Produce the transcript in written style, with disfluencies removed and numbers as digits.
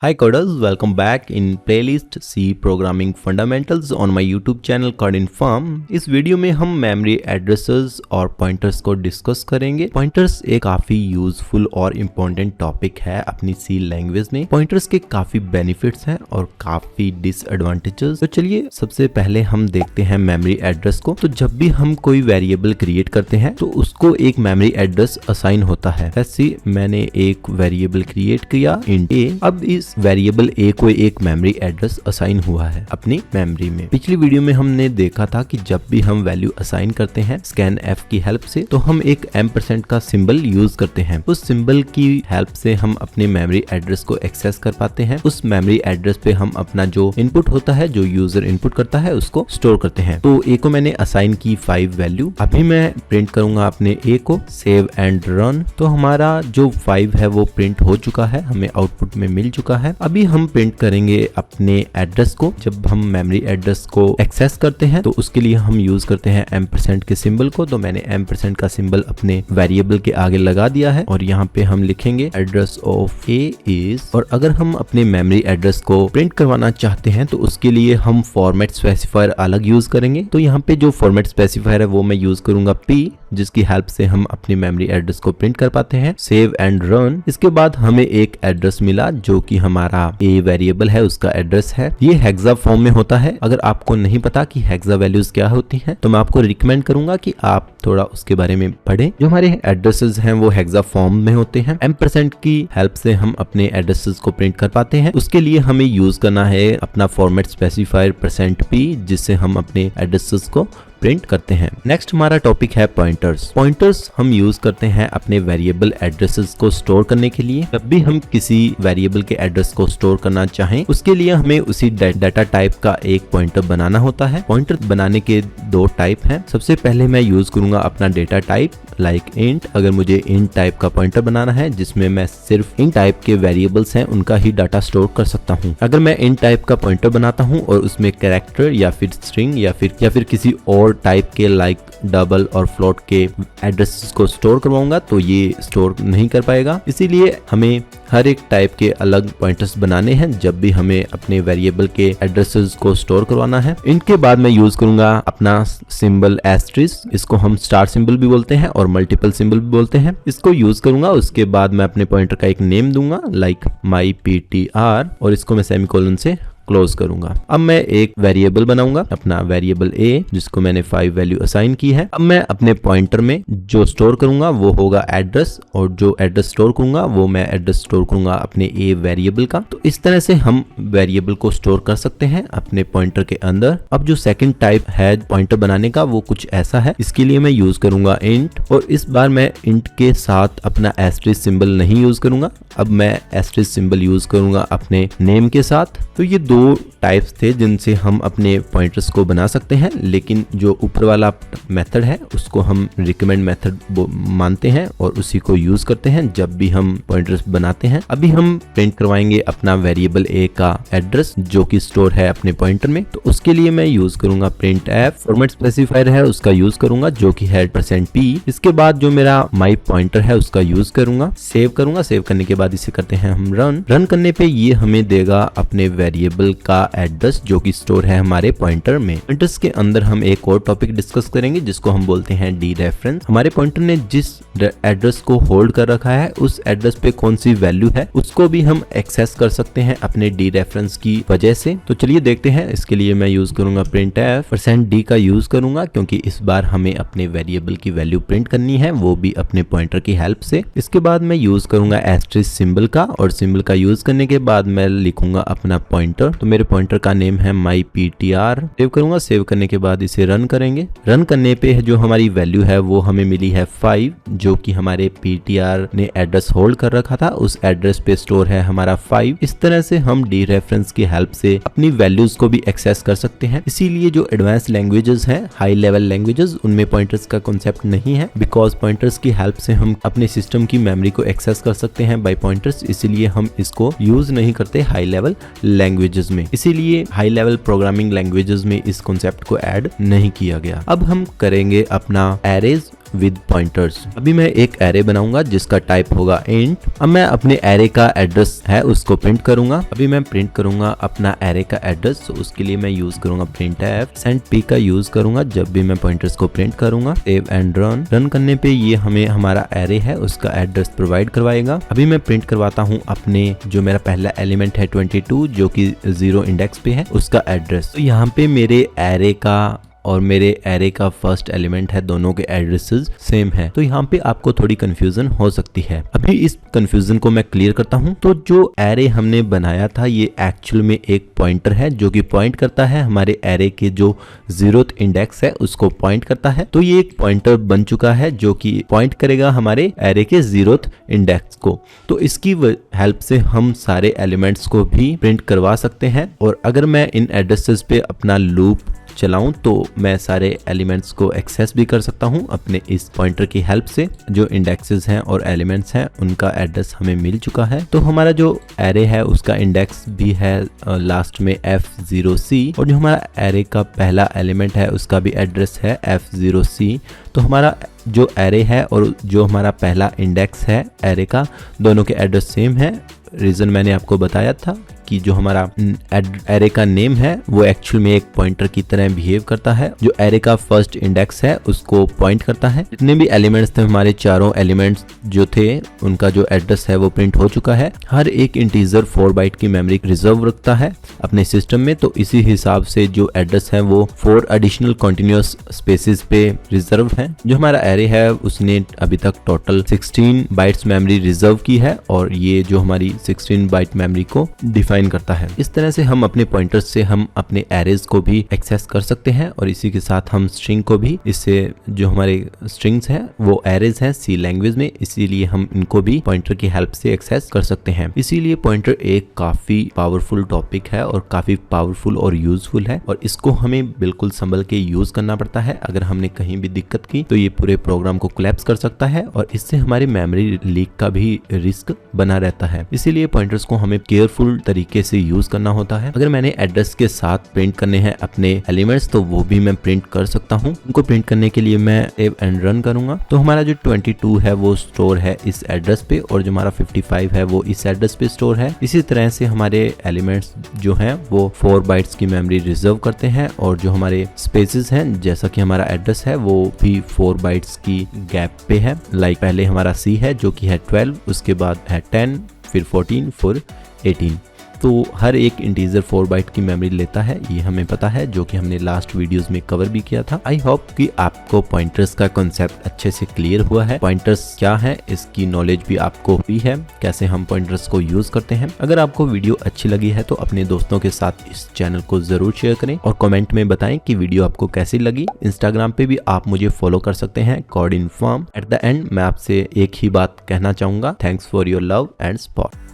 Hi coders, welcome back in playlist C Programming Fundamentals on my YouTube channel CodeInform। इस video में हम memory addresses और pointers को discuss करेंगे। Pointers एक काफी यूजफुल और इम्पोर्टेंट टॉपिक है अपनी C लैंग्वेज में। पॉइंटर्स के काफी बेनिफिट्स हैं और काफी डिसएडवांटेजेस। तो चलिए सबसे पहले हम देखते हैं मेमोरी एड्रेस को। तो जब भी हम कोई वेरिएबल क्रिएट करते हैं तो उसको एक मेमोरी एड्रेस असाइन होता है। जैसे मैंने एक वेरिएबल क्रिएट किया int a। अब इस वेरिएबल a को एक मेमोरी एड्रेस असाइन हुआ है अपनी मेमोरी में। पिछली वीडियो में हमने देखा था कि जब भी हम वैल्यू असाइन करते हैं scanf की हेल्प से तो हम एक एम्परसेंड का सिंबल यूज करते हैं। उस सिंबल की हेल्प से हम अपने मेमोरी एड्रेस को एक्सेस कर पाते हैं। उस मेमोरी एड्रेस पे हम अपना जो इनपुट होता है, जो यूजर इनपुट करता है, उसको स्टोर करते हैं। तो a को मैंने असाइन की 5 वैल्यू। अभी मैं प्रिंट करूंगा अपने a को, सेव एंड रन। तो हमारा जो 5 है वो प्रिंट हो चुका है, हमें आउटपुट में मिल चुका है। अभी हम प्रिंट करेंगे अपने एड्रेस को। जब हम मेमोरी एड्रेस को एक्सेस करते हैं तो उसके लिए हम यूज करते हैं एम्परसेंड के सिंबल को। तो मैंने एम्परसेंड का सिंबल अपने वेरिएबल के आगे लगा दिया है और यहाँ पे हम लिखेंगे एड्रेस ऑफ ए इज। और अगर हम अपने मेमोरी एड्रेस को प्रिंट करवाना चाहते हैं तो उसके लिए हम फॉर्मेट स्पेसिफायर अलग यूज करेंगे। तो यहाँ पे जो फॉर्मेट स्पेसिफायर है वो मैं यूज करूंगा p, जिसकी हेल्प से हम अपनी मेमोरी एड्रेस को प्रिंट कर पाते हैं। Save and run. इसके बाद हमें एक एड्रेस मिला जो कि हमारा a वेरिएबल है, उसका एड्रेस है। ये हेक्सा फॉर्म में होता है। अगर आपको नहीं पता कि हेक्सा वैल्यूज क्या होती हैं तो मैं आपको रिकमेंड करूंगा कि आप थोड़ा उसके बारे में पढ़ें। जो हमारे एड्रेसेस हैं वो हेक्सा फॉर्म में होते हैं। एम्परसेंड की हेल्प से हम अपने एड्रेसेस को प्रिंट कर पाते हैं। उसके लिए हमें यूज करना है अपना फॉर्मेट स्पेसिफायर %p, जिससे हम अपने एड्रेसेस को प्रिंट करते हैं। नेक्स्ट हमारा टॉपिक है पॉइंटर्स। पॉइंटर्स हम यूज करते हैं अपने वेरिएबल एड्रेसेस को स्टोर करने के लिए। जब भी हम किसी वेरिएबल के एड्रेस को स्टोर करना चाहें उसके लिए हमें उसी डाटा टाइप का एक पॉइंटर बनाना होता है। पॉइंटर बनाने के 2 टाइप हैं। सबसे पहले मैं यूज करूंगा अपना डेटा टाइप लाइक int। अगर मुझे int टाइप का पॉइंटर बनाना है जिसमें मैं सिर्फ int टाइप के वेरिएबल्स हैं उनका ही डाटा स्टोर कर सकता हूं। अगर मैं int टाइप का पॉइंटर बनाता हूं और उसमें कैरेक्टर या फिर स्ट्रिंग या फिर किसी और टाइप के लाइक डबल और फ्लोट के एड्रेसेस को स्टोर करवाऊंगा तो ये स्टोर नहीं कर पाएगा। इसीलिए हमें हर एक टाइप के अलग पॉइंटर्स बनाने हैं जब भी हमें अपने वेरिएबल के एड्रेसेस को स्टोर करवाना है। इनके बाद मैं यूज करूंगा अपना सिंबल एस्ट्रिस्क। इसको हम स्टार सिंबल भी बोलते हैं और मल्टीपल सिंबल भी बोलते हैं। इसको यूज करूंगा। उसके बाद मैं अपने पॉइंटर का एक नेम दूंगा लाइक myptr और इसको मैं सेमीकोलन से क्लोज करूंगा। अब मैं एक वेरिएबल बनाऊंगा अपना वेरिएबल a, जिसको मैंने 5 वैल्यू असाइन की है। अब मैं अपने पॉइंटर में जो स्टोर करूंगा वो होगा एड्रेस, और जो एड्रेस स्टोर करूंगा वो मैं एड्रेस स्टोर करूंगा अपने a वेरिएबल का। तो इस तरह से हम वेरिएबल को स्टोर कर सकते हैं अपने पॉइंटर के अंदर। अब जो सेकंड टाइप है पॉइंटर बनाने का वो कुछ ऐसा है। इसके लिए मैं यूज करूंगा int, और इस बार मैं int के साथ अपना एस्ट्रिस्क सिंबल नहीं यूज करूंगा। अब मैं एस्ट्रिस्क सिंबल यूज करूंगा अपने नेम के साथ। तो ये 2 टाइप्स थे जिनसे हम अपने पॉइंटर्स को बना सकते हैं, लेकिन जो ऊपर वाला मेथड है उसको हम रिकमेंड मेथड मानते हैं और उसी को यूज करते हैं जब भी हम पॉइंटर्स बनाते हैं। अभी हम प्रिंट करवाएंगे अपना वेरिएबल a का एड्रेस जो कि स्टोर है अपने पॉइंटर में। तो उसके लिए मैं यूज करूंगा printf। फॉर्मेट स्पेसिफायर है उसका यूज करूंगा जो कि है %p। इसके बाद जो मेरा माई पॉइंटर है उसका यूज करूंगा, सेव करूंगा। सेव करने के बाद इसे करते हैं हम रन। रन करने पे ये हमें देगा अपने वेरिएबल का एड्रेस जो कि स्टोर है हमारे पॉइंटर में। पॉइंटर्स के अंदर हम एक और टॉपिक डिस्कस करेंगे जिसको हम बोलते हैं डी रेफरेंस। हमारे पॉइंटर ने जिस एड्रेस को होल्ड कर रखा है उस एड्रेस पे कौन सी वैल्यू है उसको भी हम एक्सेस कर सकते हैं अपने डी रेफरेंस की वजह से। तो चलिए देखते हैं। इसके लिए मैं यूज करूंगा printf। %d का यूज करूंगा क्योंकि इस बार हमें अपने वेरिएबल की वैल्यू प्रिंट करनी है, वो भी अपने पॉइंटर की हेल्प से। इसके बाद मैं यूज करूंगा एस्ट्रिस्क सिंबल का, और सिंबल का यूज करने के बाद मैं लिखूंगा अपना पॉइंटर। तो मेरे पॉइंटर का नेम है myptr। सेव करूंगा। सेव करने के बाद इसे रन करेंगे। रन करने पे जो हमारी वैल्यू है वो हमें मिली है 5, जो कि हमारे ptr ने एड्रेस होल्ड कर रखा था। उस एड्रेस पे स्टोर है हमारा 5। इस तरह से हम डी रेफरेंस की हेल्प से अपनी वैल्यूज को भी एक्सेस कर सकते हैं। इसीलिए जो एडवांस लैंग्वेजेस हैं, हाई लेवल लैंग्वेजेस, उनमें पॉइंटर्स का कॉन्सेप्ट नहीं है, बिकॉज पॉइंटर्स की हेल्प से हम अपने सिस्टम की मेमोरी को एक्सेस कर सकते हैं बाय पॉइंटर्स। इसीलिए हम इसको यूज नहीं करते हाई लेवल लैंग्वेजेस में। इसीलिए हाई लेवल प्रोग्रामिंग लैंग्वेजेस में इस कॉन्सेप्ट को ऐड नहीं किया गया। अब हम करेंगे अपना एरेज विद पॉइंटर्स। अभी मैं एक एरे बनाऊंगा जिसका टाइप होगा इंट। अब मैं अपने एरे का एड्रेस है उसको प्रिंट करूंगा। अभी मैं प्रिंट करूंगा अपना एरे का एड्रेस, तो उसके लिए मैं यूज करूंगा printf। सेंड p का यूज करूंगा जब भी मैं पॉइंटर्स को प्रिंट करूंगा। सेव एंड रन करने पे ये हमें हमारा एरे है उसका एड्रेस प्रोवाइड करवाएगा। अभी मैं प्रिंट करवाता हूँ अपने जो मेरा पहला एलिमेंट है 22 जो कि 0 इंडेक्स पे है उसका एड्रेस। तो यहाँ पे मेरे एरे का और मेरे एरे का फर्स्ट एलिमेंट है, दोनों के एड्रेसेस सेम है। तो यहाँ पे आपको थोड़ी कंफ्यूजन हो सकती है। अभी इस कंफ्यूजन को मैं क्लियर करता हूँ। तो जो एरे हमने बनाया था ये एक्चुअल में एक पॉइंटर है जो कि पॉइंट करता है हमारे एरे के जो 0th इंडेक्स है उसको पॉइंट करता है। तो ये एक पॉइंटर बन चुका है जो कि पॉइंट करेगा हमारे एरे के 0th इंडेक्स को। तो इसकी हेल्प से हम सारे एलिमेंट्स को भी प्रिंट करवा सकते हैं। और अगर मैं इन एड्रेसेस पे अपना लूप चलाऊं तो मैं सारे एलिमेंट्स को एक्सेस भी कर सकता हूं अपने इस पॉइंटर की हेल्प से। जो इंडेक्सेस हैं और एलिमेंट्स हैं उनका एड्रेस हमें मिल चुका है। तो हमारा जो एरे है उसका इंडेक्स भी है लास्ट में F0C और जो हमारा एरे का पहला एलिमेंट है उसका भी एड्रेस है F0C। तो हमारा जो एरे है और जो हमारा पहला इंडेक्स है एरे का, दोनों के एड्रेस सेम है। रीजन मैंने आपको बताया था कि जो हमारा एरे का नेम है वो एक्चुअल में एक पॉइंटर की तरह बिहेव करता है। जो एरे का फर्स्ट इंडेक्स है उसको पॉइंट करता है। जितने भी एलिमेंट्स थे हमारे चारों एलिमेंट्स जो थे उनका जो एड्रेस है वो प्रिंट हो चुका है। हर एक इंटीजर 4 बाइट की मेमोरी रिजर्व रखता है अपने सिस्टम में। तो इसी हिसाब से जो एड्रेस है वो 4 एडिशनल कॉन्टिन्यूअस स्पेसेस पे रिजर्व है। जो हमारा एरे है उसने अभी तक टोटल 16 बाइट्स मेमोरी रिजर्व की है और ये जो हमारी 16 बाइट मेमोरी को डिफाइन करता है। इस तरह से हम अपने पॉइंटर्स से हम अपने एरेज को भी एक्सेस कर सकते हैं और इसी के साथ हम स्ट्रिंग को भी। इससे जो हमारे स्ट्रिंग्स हैं वो एरेज हैं सी लैंग्वेज में, इसीलिए हम इनको भी पॉइंटर की हेल्प से एक्सेस कर सकते हैं। इसीलिए पॉइंटर एक काफी पावरफुल टॉपिक है और काफी पावरफुल और यूजफुल है और इसको हमें बिल्कुल संभल के यूज करना पड़ता है। अगर हमने कहीं भी दिक्कत की तो ये पूरे प्रोग्राम को कोलैप्स कर सकता है और इससे हमारी मेमोरी लीक का भी रिस्क बना रहता है। इसीलिए पॉइंटर्स को हमें केयरफुल तरीके से यूज करना होता है। अगर मैंने एड्रेस के साथ प्रिंट करने हैं अपने एलिमेंट्स तो वो भी मैं प्रिंट कर सकता हूँ। उनको प्रिंट करने के लिए मैं सेव एंड रन करूंगा। तो हमारा जो 22 है वो स्टोर है इस एड्रेस पे और जो हमारा 55 है वो इस एड्रेस पे स्टोर है। इसी तरह से हमारे एलिमेंट्स जो हैं वो 4 बाइट्स की मेमोरी रिजर्व करते हैं और जो हमारे स्पेसेस हैं जैसा कि हमारा एड्रेस है वो भी 4 बाइट्स की गैप पे है। लाइक पहले हमारा C है जो कि है 12, उसके बाद है 10, फिर 14, फिर 18। तो हर एक इंटीजर 4 बाइट की मेमोरी लेता है, ये हमें पता है, जो कि हमने लास्ट वीडियोस में कवर भी किया था। आई होप कि आपको पॉइंटर्स का कॉन्सेप्ट अच्छे से क्लियर हुआ है। पॉइंटर्स क्या है इसकी नॉलेज भी आपको हुई है, कैसे हम पॉइंटर्स को यूज करते हैं। अगर आपको वीडियो अच्छी लगी है तो अपने दोस्तों के साथ इस चैनल को जरूर शेयर करें और कमेंट में बताएं कि वीडियो आपको कैसी लगी। इंस्टाग्राम पे भी आप मुझे फॉलो कर सकते हैं CodInFarm। एट द एंड मैं आपसे एक ही बात कहना चाहूंगा, thanks for your love and support.